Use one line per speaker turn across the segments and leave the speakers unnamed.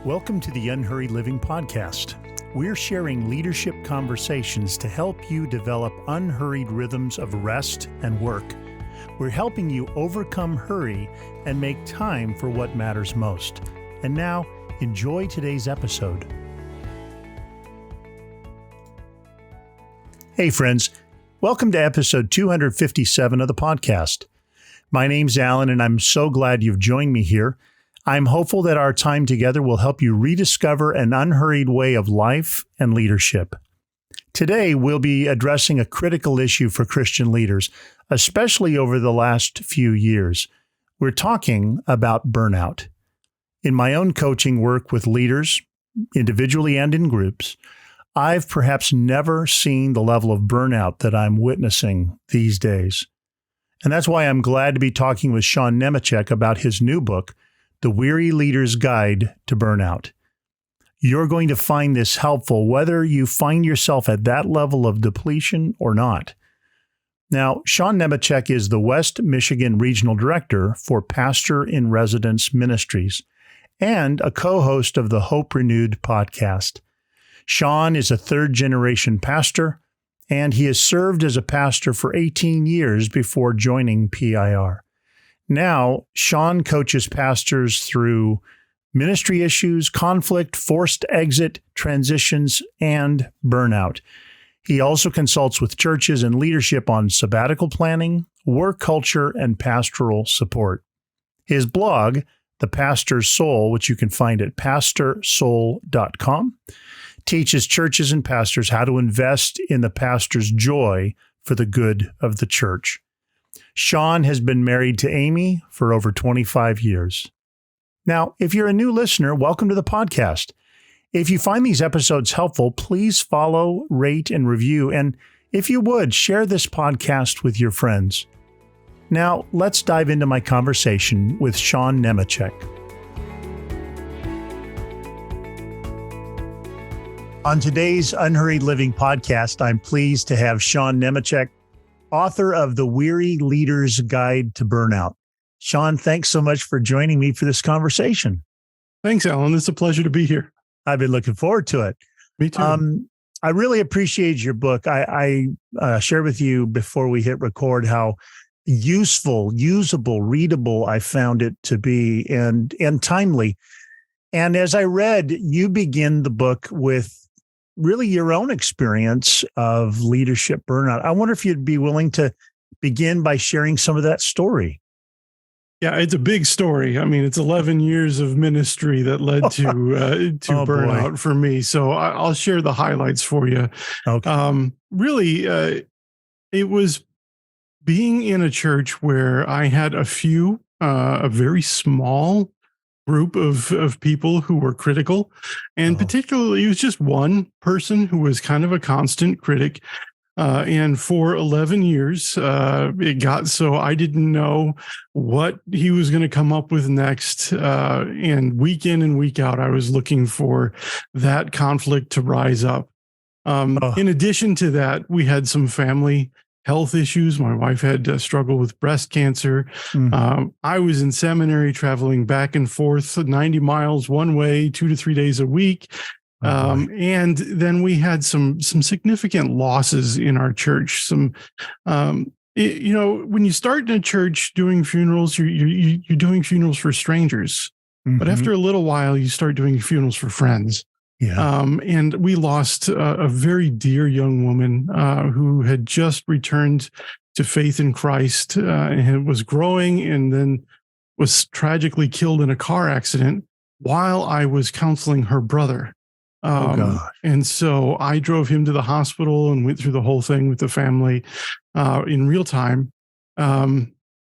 Welcome to the Unhurried Living Podcast. We're sharing leadership conversations to help you develop unhurried rhythms of rest and work. We're helping you overcome hurry and make time for what matters most. And now, enjoy today's episode. Hey friends, welcome to episode 257 of the podcast. My name's Alan, and I'm so glad you've joined me here. I'm hopeful that our time together will help you rediscover an unhurried way of life and leadership. Today, we'll be addressing a critical issue for Christian leaders, especially over the last few years. We're talking about burnout. In my own coaching work with leaders, individually and in groups, I've perhaps never seen the level of burnout that I'm witnessing these days. And that's why I'm glad to be talking with Sean Nemecek about his new book, The Weary Leader's Guide to Burnout. You're going to find this helpful whether you find yourself at that level of depletion or not. Now, Sean Nemecek is the West Michigan Regional Director for Pastor-in-Residence Ministries and a co-host of the Hope Renewed podcast. Sean is a third-generation pastor, and he has served as a pastor for 18 years before joining PIR. Now, Sean coaches pastors through ministry issues, conflict, forced exit, transitions, and burnout. He also consults with churches and leadership on sabbatical planning, work culture, and pastoral support. His blog, The Pastor's Soul, which you can find at pastorsoul.com, teaches churches and pastors how to invest in the pastor's joy for the good of the church. Sean has been married to Amy for over 25 years. Now, if you're a new listener, welcome to the podcast. If you find these episodes helpful, please follow, rate, and review. And if you would, share this podcast with your friends. Now, let's dive into my conversation with Sean Nemecek. On today's Unhurried Living podcast, I'm pleased to have Sean Nemecek, author of The Weary Leader's Guide to Burnout. Sean, thanks so much for joining me for this conversation.
Thanks, Alan. It's a pleasure to be here.
I've been looking forward to it.
Me too.
I really appreciate your book. I shared with you before we hit record how useful, usable, readable I found it to be and timely. And as I read, you begin the book with really your own experience of leadership burnout. I wonder if you'd be willing to begin by sharing some of that story.
Yeah, it's a big story. I mean, it's 11 years of ministry that led to burnout for me. So I'll share the highlights for you.
Okay.
It was being in a church where I had a very small group of people who were critical, and particularly it was just one person who was kind of a constant critic. And for 11 years, it got so I didn't know what he was going to come up with next. And week in and week out, I was looking for that conflict to rise up. In addition to that, we had some family health issues. My wife had to struggle with breast cancer. I was in seminary traveling back and forth 90 miles one way, 2 to 3 days a week. And then we had some significant losses in our church. When you start in a church doing funerals, you're doing funerals for strangers. Mm-hmm. But after a little while, you start doing funerals for friends. Yeah. And we lost a very dear young woman who had just returned to faith in Christ and was growing, and then was tragically killed in a car accident while I was counseling her brother. And so I drove him to the hospital and went through the whole thing with the family in real time.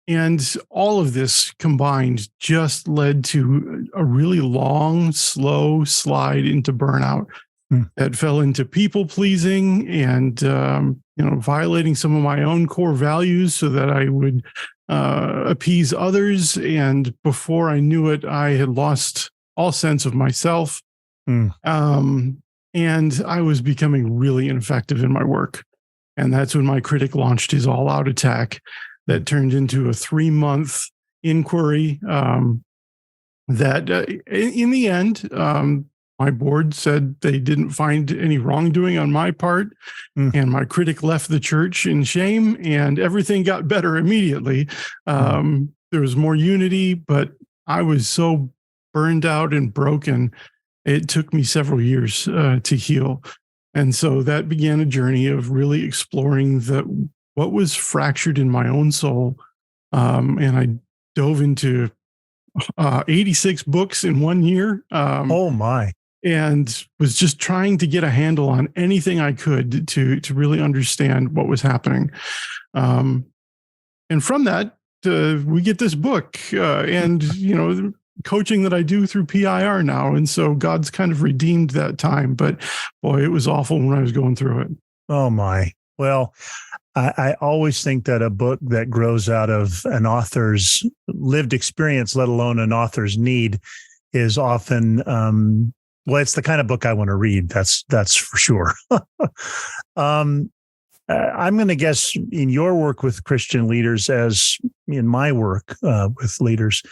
And all of this combined just led to a really long, slow slide into burnout that fell into people pleasing and, violating some of my own core values so that I would appease others. And before I knew it, I had lost all sense of myself. And I was becoming really ineffective in my work. And that's when my critic launched his all-out attack that turned into a 3-month inquiry that in the end, my board said they didn't find any wrongdoing on my part, and my critic left the church in shame, and everything got better immediately. There was more unity, but I was so burned out and broken. It took me several years to heal. And so that began a journey of really exploring what was fractured in my own soul. And I dove into 86 books in 1 year.
Oh my.
And was just trying to get a handle on anything I could to really understand what was happening. And from that, we get this book and, coaching that I do through PIR now. And so God's kind of redeemed that time. But boy, it was awful when I was going through it.
Oh my. Well, I always think that a book that grows out of an author's lived experience, let alone an author's need, is often, it's the kind of book I want to read. That's for sure. I'm going to guess in your work with Christian leaders, as in my work with leaders,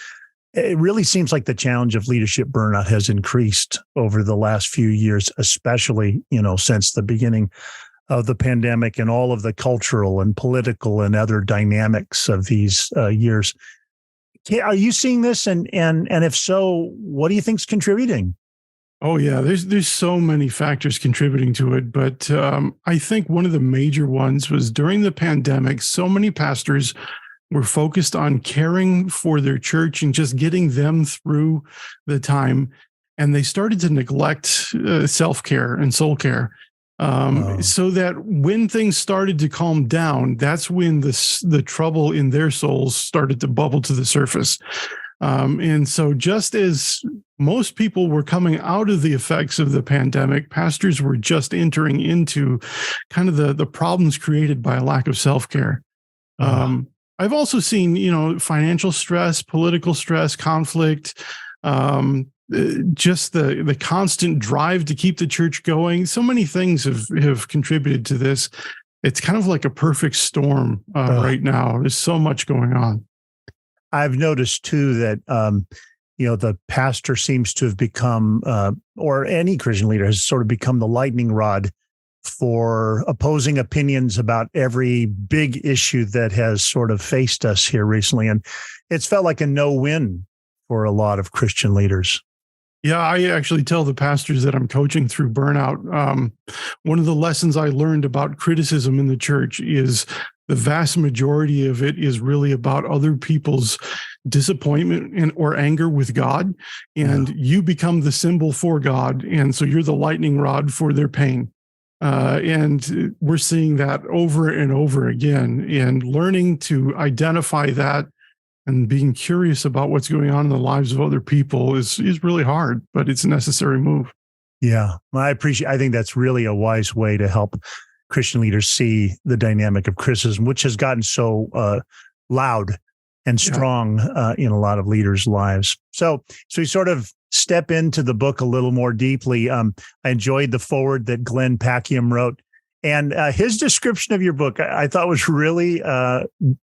it really seems like the challenge of leadership burnout has increased over the last few years, especially, since the beginning of the pandemic and all of the cultural and political and other dynamics of these years. Are you seeing this? And if so, what do you think is contributing?
Oh yeah, there's so many factors contributing to it, but I think one of the major ones was during the pandemic, so many pastors were focused on caring for their church and just getting them through the time, and they started to neglect self-care and soul care. So that when things started to calm down, that's when the trouble in their souls started to bubble to the surface. And so just as most people were coming out of the effects of the pandemic, pastors were just entering into kind of the problems created by a lack of self-care. I've also seen, financial stress, political stress, conflict, just the constant drive to keep the church going. So many things have contributed to this. It's kind of like a perfect storm right now. There's so much going on.
I've noticed too that, the pastor seems to have become, or any Christian leader has sort of become the lightning rod for opposing opinions about every big issue that has sort of faced us here recently. And it's felt like a no-win for a lot of Christian leaders.
Yeah, I actually tell the pastors that I'm coaching through Burnout. One of the lessons I learned about criticism in the church is the vast majority of it is really about other people's disappointment or anger with God. And you become the symbol for God. And so you're the lightning rod for their pain. And we're seeing that over and over again, and learning to identify that and being curious about what's going on in the lives of other people is really hard, but it's a necessary move.
Yeah, I think that's really a wise way to help Christian leaders see the dynamic of criticism, which has gotten so loud and strong in a lot of leaders' lives. So we sort of step into the book a little more deeply. I enjoyed the foreword that Glenn Packiam wrote. And his description of your book, I thought was really,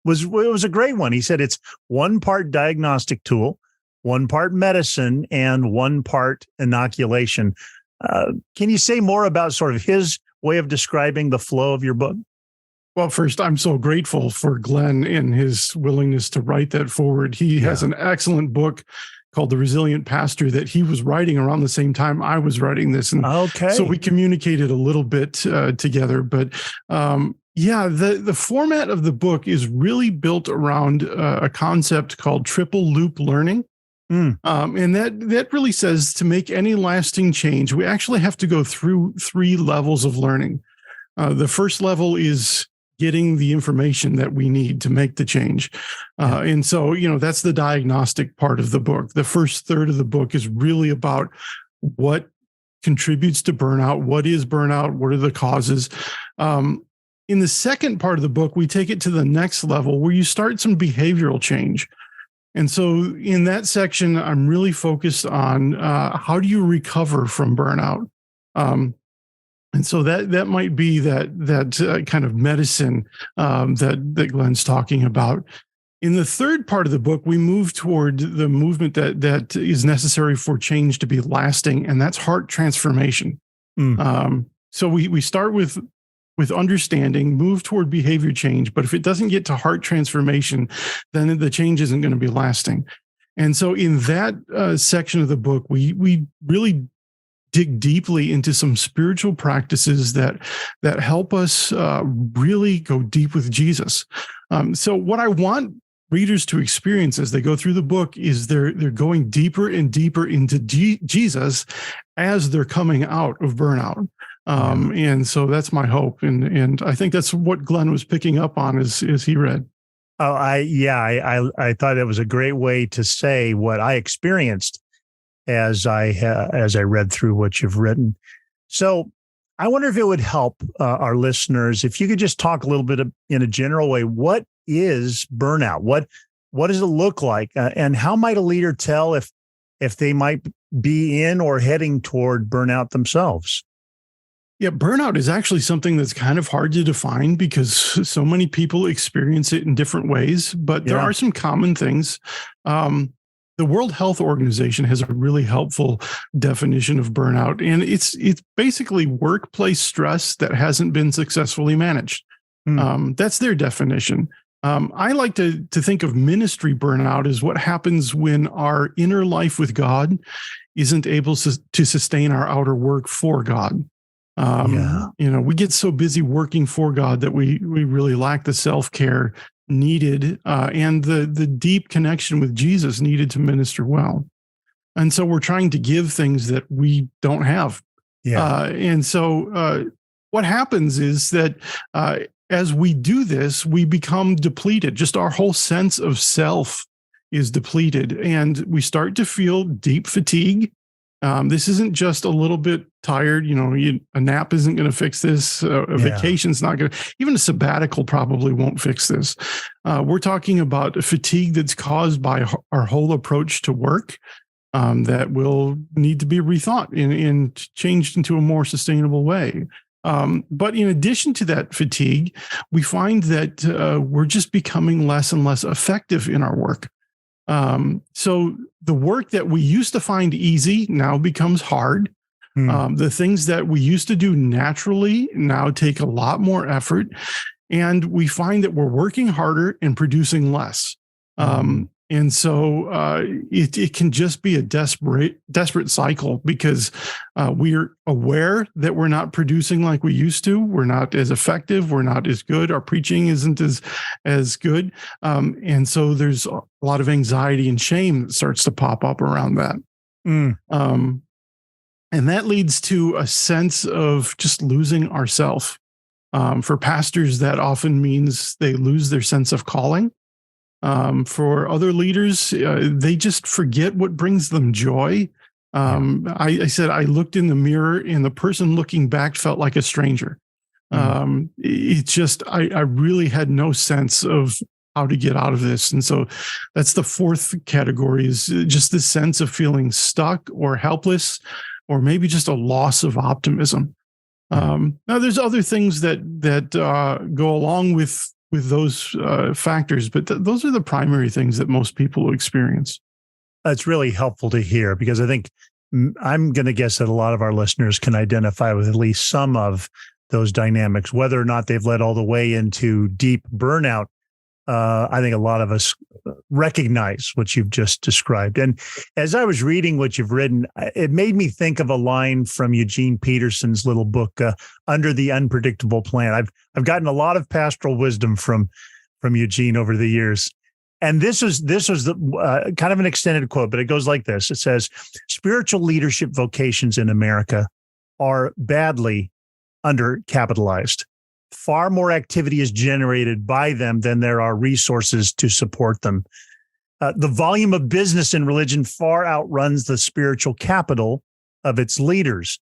was a great one. He said it's 1 part diagnostic tool, 1 part medicine, and 1 part inoculation. Can you say more about sort of his way of describing the flow of your book?
Well, first, I'm so grateful for Glenn and his willingness to write that forward. He has an excellent book called The Resilient Pastor that he was writing around the same time I was writing this. And so we communicated a little bit together. But the format of the book is really built around a concept called triple loop learning. And that really says to make any lasting change, we actually have to go through 3 levels of learning. The first level is getting the information that we need to make the change. And so, that's the diagnostic part of the book. The first third of the book is really about what contributes to burnout, what is burnout, what are the causes. In the second part of the book, we take it to the next level where you start some behavioral change. And so in that section, I'm really focused on how do you recover from burnout? And so that might be that kind of medicine that Glenn's talking about. In the third part of the book, we move toward the movement that is necessary for change to be lasting, and that's heart transformation. So we start with understanding, move toward behavior change, but if it doesn't get to heart transformation, then the change isn't going to be lasting. And so in that section of the book, we really dig deeply into some spiritual practices that help us really go deep with Jesus. So what I want readers to experience as they go through the book is they're going deeper and deeper into Jesus as they're coming out of burnout. And so that's my hope. And I think that's what Glenn was picking up on as he read.
Oh, I thought it was a great way to say what I experienced as I read through what you've written. So I wonder if it would help our listeners if you could just talk a little bit in a general way. What is burnout? What does it look like? And how might a leader tell if they might be in or heading toward burnout themselves?
Yeah, burnout is actually something that's kind of hard to define because so many people experience it in different ways, but there are some common things. The World Health Organization has a really helpful definition of burnout, and it's basically workplace stress that hasn't been successfully managed. That's their definition. I like to think of ministry burnout as what happens when our inner life with God isn't able to sustain our outer work for God. We get so busy working for God that we really lack the self-care needed and the deep connection with Jesus needed to minister well. And so we're trying to give things that we don't have. And so what happens is that as we do this, we become depleted. Just our whole sense of self is depleted, and we start to feel deep fatigue. This isn't just a little bit tired. A nap isn't going to fix this. A vacation's not going to, even a sabbatical probably won't fix this. We're talking about a fatigue that's caused by our whole approach to work that will need to be rethought and changed into a more sustainable way. But in addition to that fatigue, we find that we're just becoming less and less effective in our work. So the work that we used to find easy now becomes hard. The things that we used to do naturally now take a lot more effort, and we find that we're working harder and producing less. And so it can just be a desperate cycle because we're aware that we're not producing like we used to. We're not as effective. We're not as good. Our preaching isn't as good. And so there's a lot of anxiety and shame that starts to pop up around that. And that leads to a sense of just losing ourself. For pastors, that often means they lose their sense of calling. For other leaders, they just forget what brings them joy. I said, I looked in the mirror and the person looking back felt like a stranger. It's just, I really had no sense of how to get out of this. And so that's the fourth category, is just this sense of feeling stuck or helpless, or maybe just a loss of optimism. Now there's other things that go along with those factors, but those are the primary things that most people experience.
That's really helpful to hear, because I think I'm going to guess that a lot of our listeners can identify with at least some of those dynamics, whether or not they've led all the way into deep burnout. I think a lot of us recognize what you've just described. And as I was reading what you've written, it made me think of a line from Eugene Peterson's little book, Under the Unpredictable Plan. I've gotten a lot of pastoral wisdom from Eugene over the years. And this was the kind of an extended quote, but it goes like this. It says, spiritual leadership vocations in America are badly undercapitalized. Far more activity is generated by them than there are resources to support them. The volume of business in religion far outruns the spiritual capital of its leaders.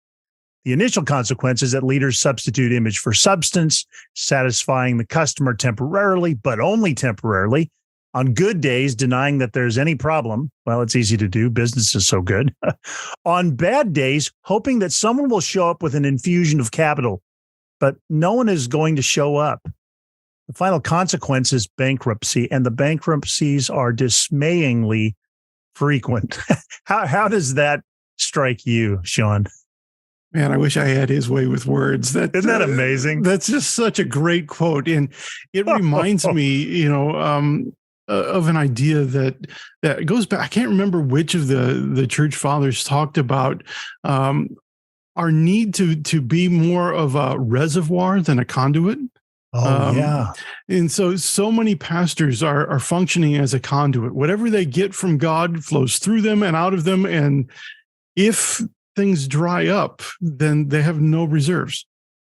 The initial consequence is that leaders substitute image for substance, satisfying the customer temporarily, but only temporarily. On good days, denying that there's any problem. Well, it's easy to do. Business is so good. On bad days, hoping that someone will show up with an infusion of capital, but no one is going to show up. The final consequence is bankruptcy, and the bankruptcies are dismayingly frequent. How does that strike you, Sean?
Man, I wish I had his way with words.
Isn't that amazing?
That's just such a great quote, and it reminds me, of an idea that goes back. I can't remember which of the church fathers talked about our need to be more of a reservoir than a conduit.
Yeah.
And so many pastors are functioning as a conduit. Whatever they get from God flows through them and out of them. And if things dry up, then they have no reserves.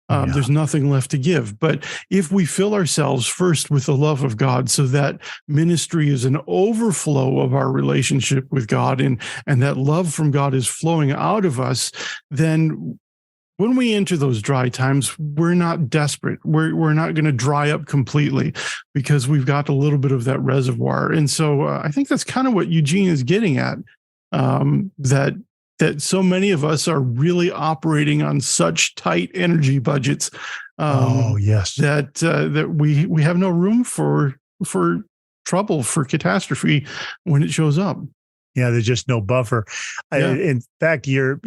There's nothing left to give. But if we fill ourselves first with the love of God, so that ministry is an overflow of our relationship with God, and that love from God is flowing out of us, then when we enter those dry times, we're not desperate. We're not going to dry up completely because we've got a little bit of that reservoir. And so I think that's kind of what Eugene is getting at, that so many of us are really operating on such tight energy budgets. That we have no room for trouble, for catastrophe when it shows up.
Yeah, there's just no buffer.
Yeah.
In fact, you're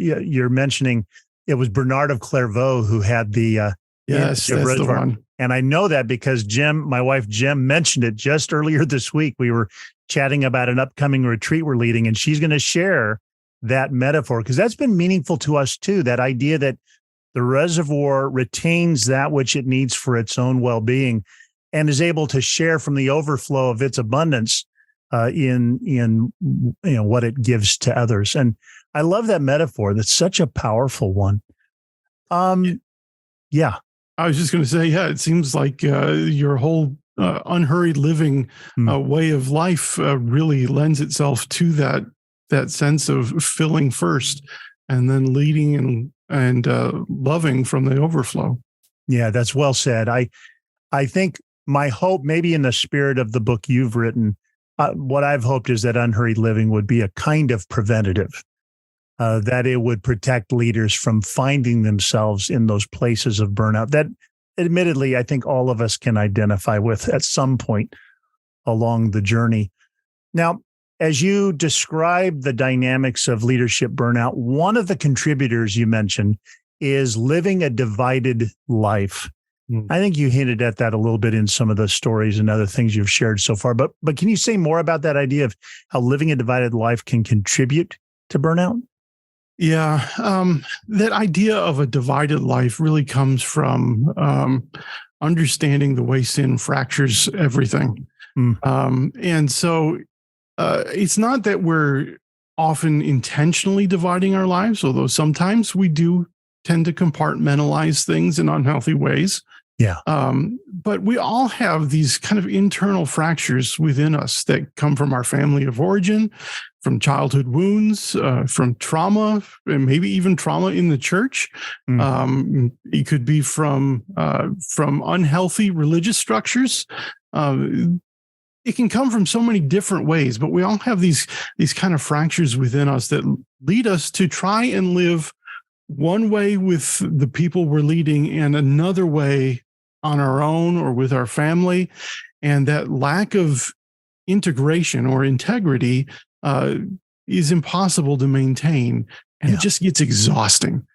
mentioning it was Bernard of Clairvaux who had the
yes, that's the one.
And I know that because my wife Jim, mentioned it just earlier this week. We were chatting about an upcoming retreat we're leading, and she's going to share that metaphor because that's been meaningful to us too. That idea that the reservoir retains that which it needs for its own well-being and is able to share from the overflow of its abundance in what it gives to others. And I love that metaphor. That's such a powerful one. Yeah.
I was just going to say, it seems like your whole unhurried living way of life really lends itself to that sense of filling first and then leading and loving from the overflow.
Yeah, that's well said. I think my hope, maybe in the spirit of the book you've written, what I've hoped is that unhurried living would be a kind of preventative, that it would protect leaders from finding themselves in those places of burnout that admittedly, I think all of us can identify with at some point along the journey. Now, as you describe the dynamics of leadership burnout, one of the contributors you mentioned is living a divided life. I think you hinted at that a little bit in some of the stories and other things you've shared so far. But can you say more about that idea of how living a divided life can contribute to burnout?
Yeah, that idea of a divided life really comes from understanding the way sin fractures everything. And so it's not that we're often intentionally dividing our lives, although sometimes we do tend to compartmentalize things in unhealthy ways.
Yeah.
But we all have these kind of internal fractures within us that come from our family of origin, from childhood wounds, from trauma, and maybe even trauma in the church. It could be from unhealthy religious structures. It can come from so many different ways, but we all have these kind of fractures within us that lead us to try and live one way with the people we're leading and another way on our own or with our family. And that lack of integration or integrity is impossible to maintain. And it just gets exhausting.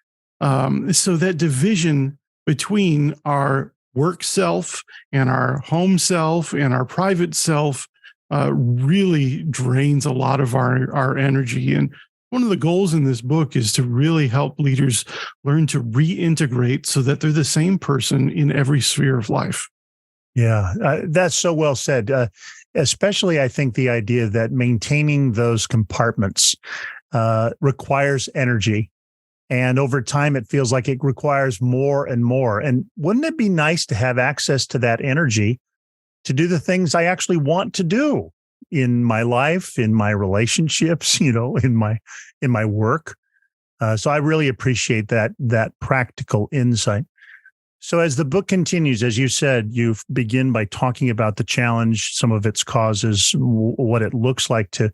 So that division between our work self and our home self and our private self really drains a lot of our energy. And one of the goals in this book is to really help leaders learn to reintegrate so that they're the same person in every sphere of life.
Yeah, that's so well said. Especially, I think the idea that maintaining those compartments requires energy. And over time, it feels like it requires more and more. And wouldn't it be nice to have access to that energy to do the things I actually want to do in my life, in my relationships, in my work? So I really appreciate that practical insight. So as the book continues, as you said, you begin by talking about the challenge, some of its causes, what it looks like to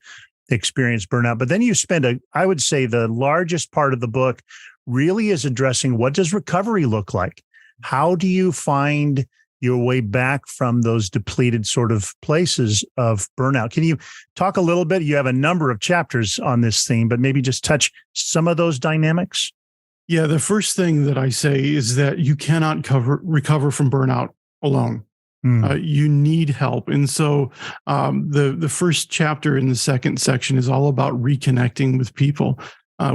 experience burnout. But then you spend I would say the largest part of the book really is addressing what does recovery look like? How do you find your way back from those depleted sort of places of burnout. Can you talk a little bit? You have a number of chapters on this theme, but maybe just touch some of those dynamics.
Yeah, the first thing that I say is that you cannot recover from burnout alone. You need help. And so the first chapter in the second section is all about reconnecting with people,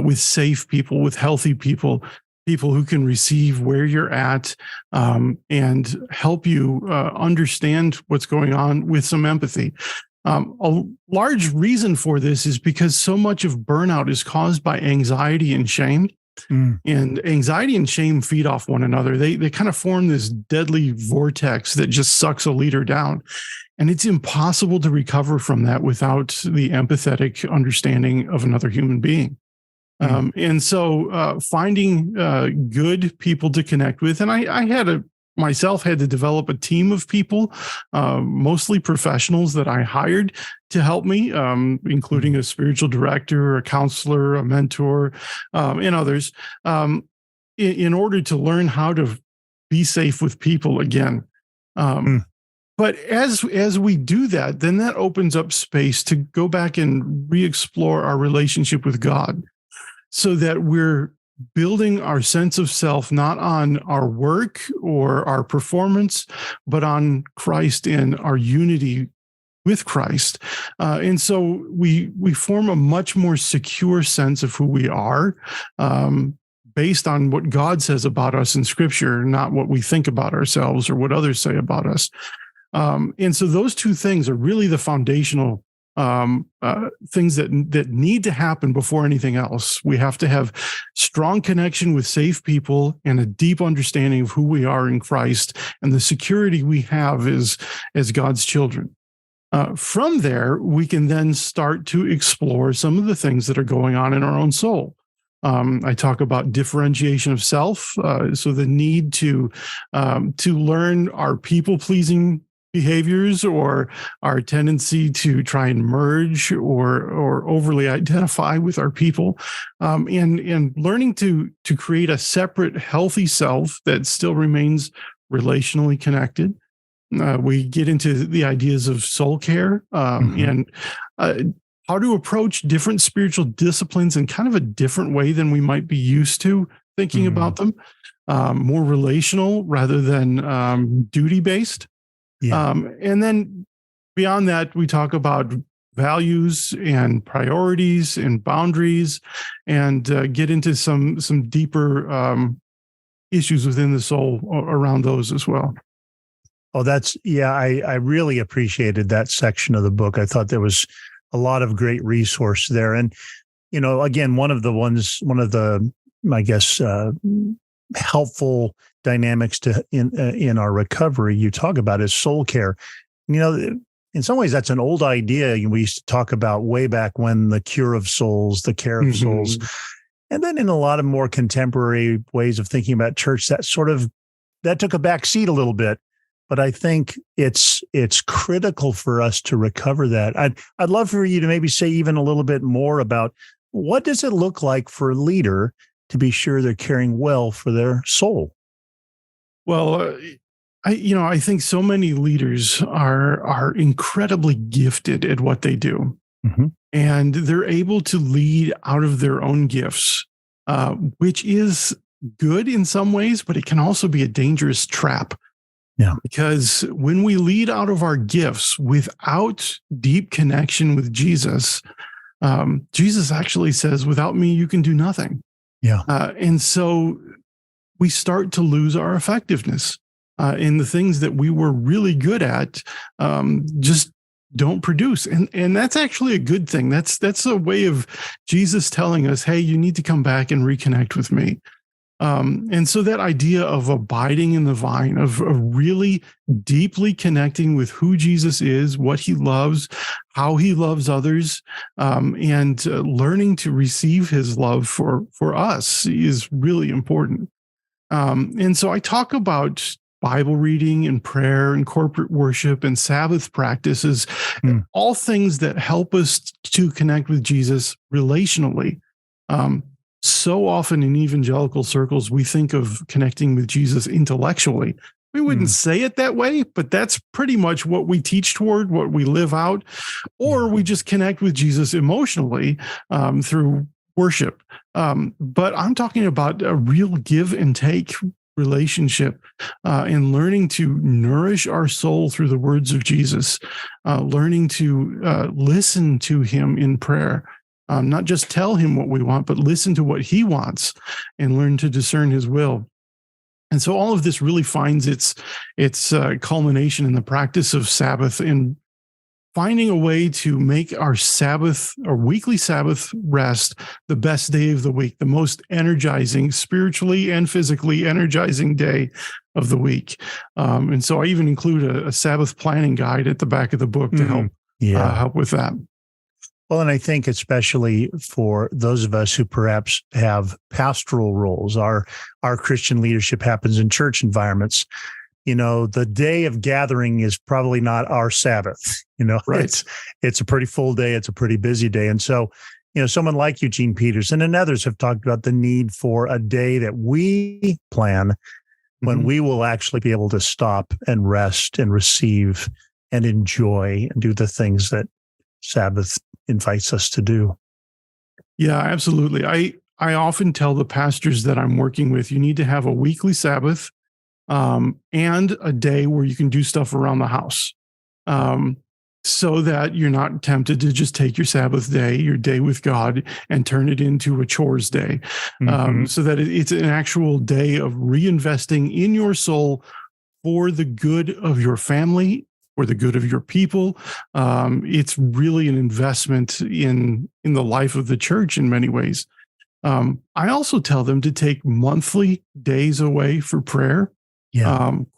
with safe people, with healthy people, people who can receive where you're at and help you understand what's going on with some empathy. A large reason for this is because so much of burnout is caused by anxiety and shame. And anxiety and shame feed off one another. They kind of form this deadly vortex that just sucks a leader down. And it's impossible to recover from that without the empathetic understanding of another human being. And so finding good people to connect with, and I had myself had to develop a team of people, mostly professionals that I hired to help me, including a spiritual director, a counselor, a mentor, and others, in order to learn how to be safe with people again. But as we do that, then that opens up space to go back and re-explore our relationship with God, so that we're building our sense of self not on our work or our performance, but on Christ and our unity with Christ. And so we form a much more secure sense of who we are, based on what God says about us in Scripture, not what we think about ourselves or what others say about us. And so those two things are really the foundational things that need to happen before anything else. We have to have strong connection with safe people and a deep understanding of who we are in Christ and the security we have as God's children. From there, we can then start to explore some of the things that are going on in our own soul. I talk about differentiation of self, so the need to learn our people-pleasing behaviors or our tendency to try and merge or overly identify with our people, and learning to create a separate, healthy self that still remains relationally connected. We get into the ideas of soul care and how to approach different spiritual disciplines in kind of a different way than we might be used to thinking about them, more relational rather than duty-based.
Yeah.
And then beyond that, we talk about values and priorities and boundaries, and get into some deeper issues within the soul around those as well.
Oh, I really appreciated that section of the book. I thought there was a lot of great resource there. And, again, one of the, I guess, helpful dynamics in our recovery you talk about is soul care. In some ways, that's an old idea we used to talk about way back when, the cure of souls, the care of souls. And then in a lot of more contemporary ways of thinking about church, that took a back seat a little bit. But I think it's critical for us to recover that. I'd love for you to maybe say even a little bit more about what does it look like for a leader to be sure they're caring well for their soul.
Well, I think so many leaders are incredibly gifted at what they do, and they're able to lead out of their own gifts, which is good in some ways, but it can also be a dangerous trap.
Yeah,
because when we lead out of our gifts without deep connection with Jesus, Jesus actually says, "Without me, you can do nothing."
Yeah,
and so we start to lose our effectiveness in the things that we were really good at, just don't produce. And that's actually a good thing. That's a way of Jesus telling us, hey, you need to come back and reconnect with me. And so that idea of abiding in the vine, of really deeply connecting with who Jesus is, what he loves, how he loves others, and learning to receive his love for us is really important. And so I talk about Bible reading and prayer and corporate worship and Sabbath practices, all things that help us to connect with Jesus relationally. So often in evangelical circles, we think of connecting with Jesus intellectually, We wouldn't say it that way, but that's pretty much what we teach toward, what we live out, or we just connect with Jesus emotionally through worship. But I'm talking about a real give and take relationship and learning to nourish our soul through the words of Jesus, learning to listen to him in prayer. Not just tell him what we want, but listen to what he wants and learn to discern his will. And so all of this really finds its culmination in the practice of Sabbath and finding a way to make our Sabbath, our weekly Sabbath rest, the best day of the week, the most energizing, spiritually and physically energizing day of the week. And so I even include a Sabbath planning guide at the back of the book to help with that.
Well, and I think especially for those of us who perhaps have pastoral roles, our Christian leadership happens in church environments. The day of gathering is probably not our Sabbath. Right. It's a pretty full day. It's a pretty busy day. And so, someone like Eugene Peterson and others have talked about the need for a day that we plan when we will actually be able to stop and rest and receive and enjoy and do the things that Sabbath invites us to do.
Yeah, absolutely. I often tell the pastors that I'm working with, you need to have a weekly Sabbath and a day where you can do stuff around the house so that you're not tempted to just take your Sabbath day, your day with God, and turn it into a chores day, so that it's an actual day of reinvesting in your soul for the good of your family, for the good of your people. It's really an investment in the life of the church in many ways. I also tell them to take monthly days away for prayer,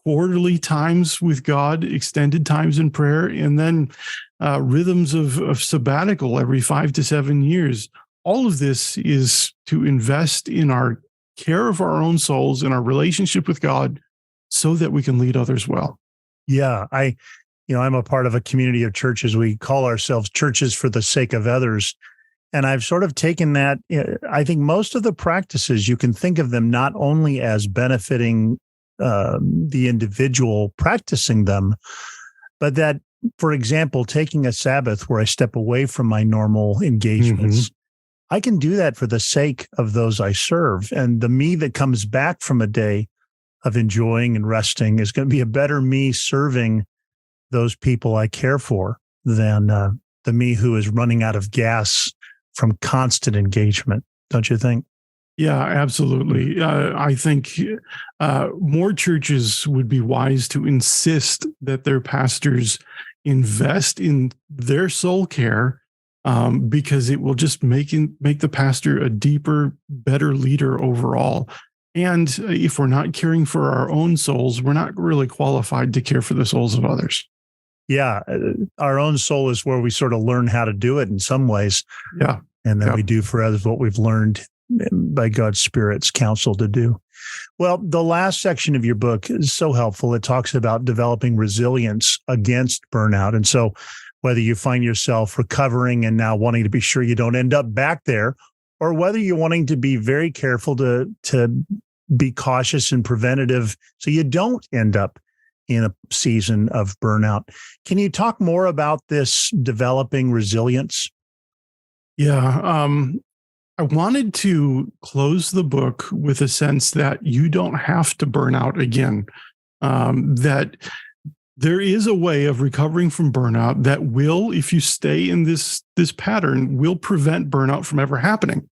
quarterly times with God, extended times in prayer, and then rhythms of sabbatical every 5 to 7 years. All of this is to invest in our care of our own souls and our relationship with God so that we can lead others well.
Yeah, I'm a part of a community of churches. We call ourselves churches for the sake of others. And I've sort of taken that. I think most of the practices, you can think of them not only as benefiting the individual practicing them, but that, for example, taking a Sabbath where I step away from my normal engagements, I can do that for the sake of those I serve. And the me that comes back from a day of enjoying and resting is going to be a better me serving those people I care for than the me who is running out of gas from constant engagement. Don't you think?
Yeah, absolutely. I think more churches would be wise to insist that their pastors invest in their soul care because it will just make the pastor a deeper, better leader overall. And if we're not caring for our own souls, we're not really qualified to care for the souls of others.
Yeah, our own soul is where we sort of learn how to do it in some ways.
Yeah.
And then we do for others what we've learned by God's Spirit's counsel to do. Well, the last section of your book is so helpful. It talks about developing resilience against burnout. And so whether you find yourself recovering and now wanting to be sure you don't end up back there, or whether you're wanting to be very careful to be cautious and preventative so you don't end up in a season of burnout. Can you talk more about this developing resilience?
Yeah. I wanted to close the book with a sense that you don't have to burn out again, that there is a way of recovering from burnout that will, if you stay in this pattern, will prevent burnout from ever happening.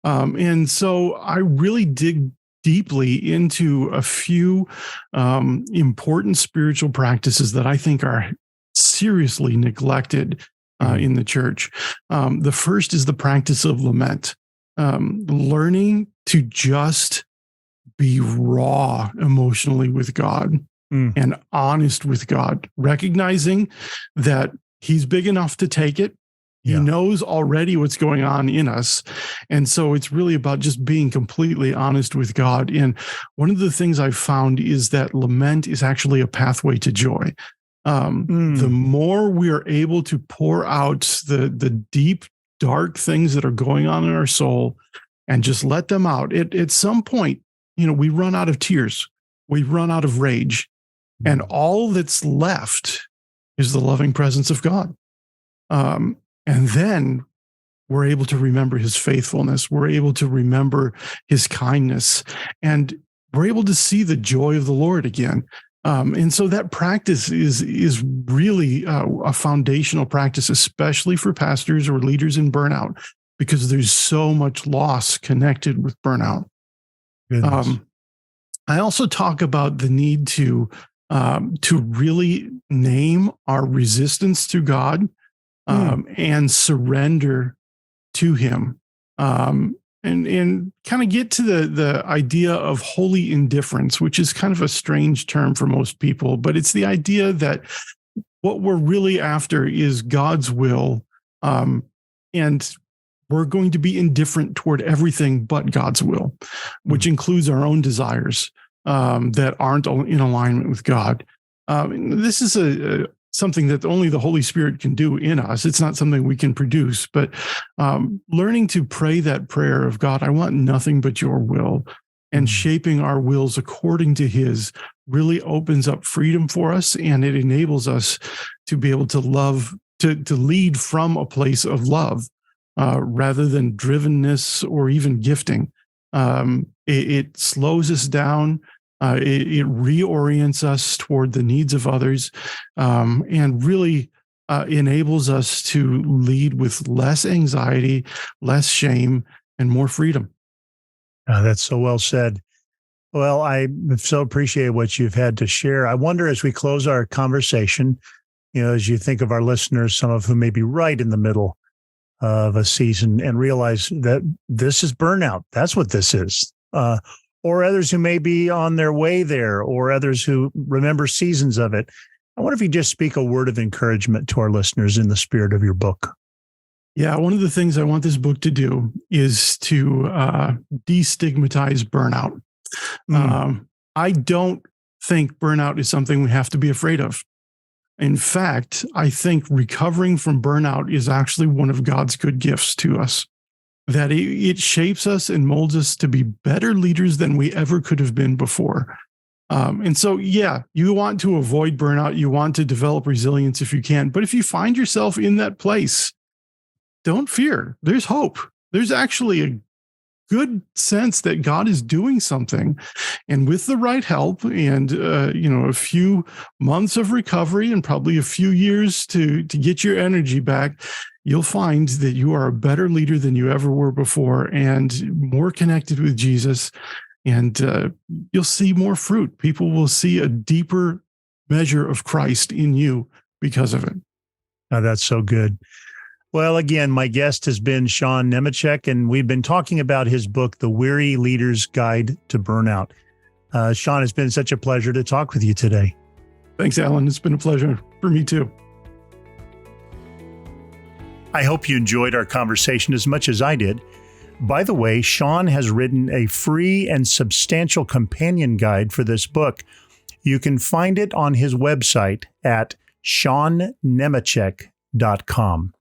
And so I really dig deeply into a few important spiritual practices that I think are seriously neglected in the church. The first is the practice of lament, learning to just be raw emotionally with God and honest with God, recognizing that He's big enough to take it. He knows already what's going on in us. And so it's really about just being completely honest with God. And one of the things I've found is that lament is actually a pathway to joy. The more we are able to pour out the deep, dark things that are going on in our soul and just let them out, at some point, we run out of tears. we run out of rage. And all that's left is the loving presence of God. And then we're able to remember his faithfulness. We're able to remember his kindness. And we're able to see the joy of the Lord again. And so that practice is really a foundational practice, especially for pastors or leaders in burnout, because there's so much loss connected with burnout. I also talk about the need to really name our resistance to God and surrender to him, and kind of get to the idea of holy indifference, which is kind of a strange term for most people, but it's the idea that what we're really after is God's will, and we're going to be indifferent toward everything but God's will, which includes our own desires that aren't in alignment with God. This is something that only the Holy Spirit can do in us. It's not something we can produce, but learning to pray that prayer of God, I want nothing but your will, and shaping our wills according to his really opens up freedom for us, and it enables us to be able to love, to lead from a place of love rather than drivenness or even gifting. It slows us down. It reorients us toward the needs of others, and really enables us to lead with less anxiety, less shame, and more freedom.
That's so well said. Well, I so appreciate what you've had to share. I wonder, as we close our conversation, as you think of our listeners, some of whom may be right in the middle of a season and realize that this is burnout. That's what this is. Or others who may be on their way there, or others who remember seasons of it. I wonder if you just speak a word of encouragement to our listeners in the spirit of your book.
Yeah, one of the things I want this book to do is to destigmatize burnout. I don't think burnout is something we have to be afraid of. In fact, I think recovering from burnout is actually one of God's good gifts to us. That it shapes us and molds us to be better leaders than we ever could have been before. And so, yeah, you want to avoid burnout. You want to develop resilience if you can. But if you find yourself in that place, don't fear. There's hope. There's actually a good sense that God is doing something. And with the right help and, a few months of recovery and probably a few years to get your energy back, you'll find that you are a better leader than you ever were before, and more connected with Jesus. And you'll see more fruit. People will see a deeper measure of Christ in you because of it.
Oh, that's so good. Well, again, my guest has been Sean Nemecek, and we've been talking about his book, The Weary Leader's Guide to Burnout. Sean, it's been such a pleasure to talk with you today.
Thanks, Alan. It's been a pleasure for me too.
I hope you enjoyed our conversation as much as I did. By the way, Sean has written a free and substantial companion guide for this book. You can find it on his website at seannemecek.com.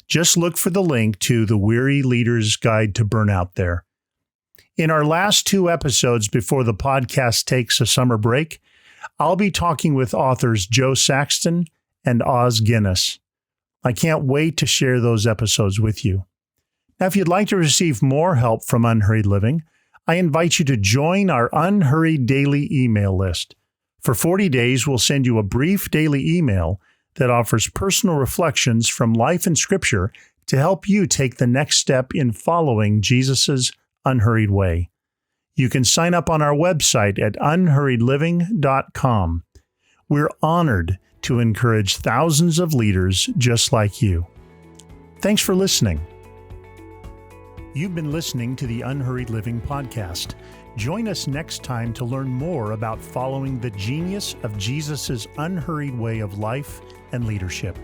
Just look for the link to The Weary Leader's Guide to Burnout there. In our last 2 episodes before the podcast takes a summer break, I'll be talking with authors Joe Saxton and Oz Guinness. I can't wait to share those episodes with you. Now, if you'd like to receive more help from Unhurried Living, I invite you to join our Unhurried daily email list. For 40 days, we'll send you a brief daily email that offers personal reflections from life and Scripture to help you take the next step in following Jesus' unhurried way. You can sign up on our website at unhurriedliving.com. We're honored to encourage thousands of leaders just like you. Thanks for listening. You've been listening to the Unhurried Living podcast. Join us next time to learn more about following the genius of Jesus' unhurried way of life and leadership.